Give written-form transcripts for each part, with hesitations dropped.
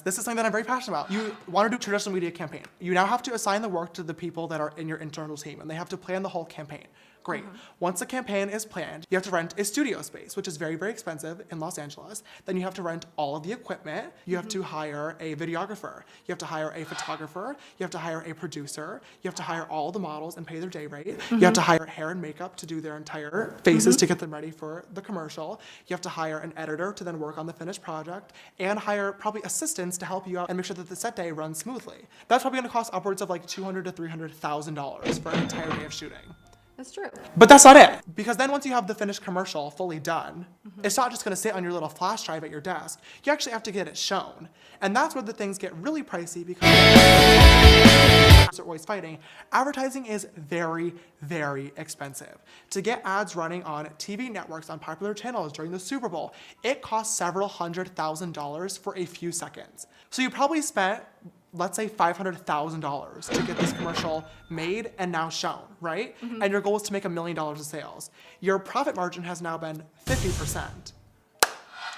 This is something that I'm very passionate about. You want to do traditional media campaign. You now have to assign the work to the people that are in your internal team, and they have to plan the whole campaign. Great. Once the campaign is planned, you have to rent a studio space, which is very, very expensive in Los Angeles. Then you have to rent all of the equipment. You have to hire a videographer. You have to hire a photographer. You have to hire a producer. You have to hire all the models and pay their day rate. You have to hire hair and makeup to do their entire faces to get them ready for the commercial. You have to hire an editor to then work on the finished project, and hire probably assistants to help you out and make sure that the set day runs smoothly. That's probably going to cost upwards of like $200,000 to $300,000 for an entire day of shooting. That's true. But that's not it. Because then once you have the finished commercial fully done, it's not just gonna sit on your little flash drive at your desk. You actually have to get it shown. And that's where the things get really pricey, because are always fighting. Advertising is very, very expensive. To get ads running on TV networks on popular channels during the Super Bowl, it costs several $100,000 for a few seconds. So you probably spent, let's say $500,000 to get this commercial made and now shown, right? And your goal is to make $1 million of sales. Your profit margin has now been 50%.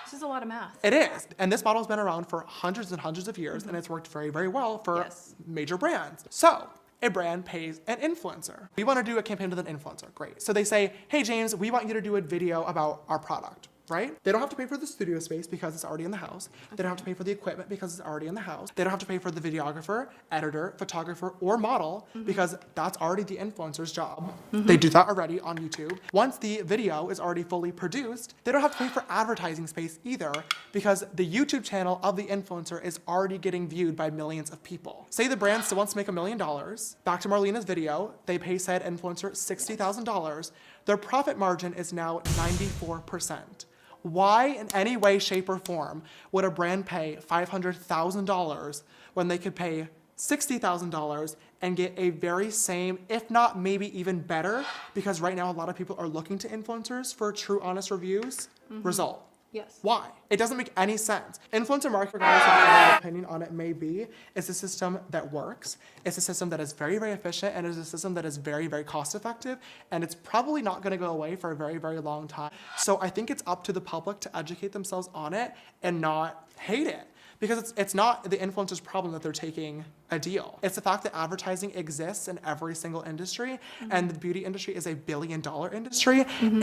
This is a lot of math. It is. And this model has been around for hundreds and hundreds of years, and it's worked very, very well for major brands. So a brand pays an influencer. We want to do a campaign with an influencer. Great. So they say, hey, James, we want you to do a video about our product. Right? They don't have to pay for the studio space because it's already in the house. They don't have to pay for the equipment because it's already in the house. They don't have to pay for the videographer, editor, photographer, or model because that's already the influencer's job. They do that already on YouTube. Once the video is already fully produced, they don't have to pay for advertising space either because the YouTube channel of the influencer is already getting viewed by millions of people. Say the brand still wants to make $1 million. Back to Marlena's video, they pay said influencer $60,000. Their profit margin is now 94%. Why in any way, shape, or form would a brand pay $500,000 when they could pay $60,000 and get a very same, if not maybe even better, because right now a lot of people are looking to influencers for true, honest reviews, result? Yes. Why? It doesn't make any sense. Influencer marketing, regardless of what your opinion on it may be, is a system that works. It's a system that is very, very efficient, and it's a system that is very, very cost effective, and it's probably not gonna go away for a very, very long time. So I think it's up to the public to educate themselves on it and not hate it. Because it's not the influencer's problem that they're taking a deal. It's the fact that advertising exists in every single industry, and the beauty industry is a $1 billion industry, and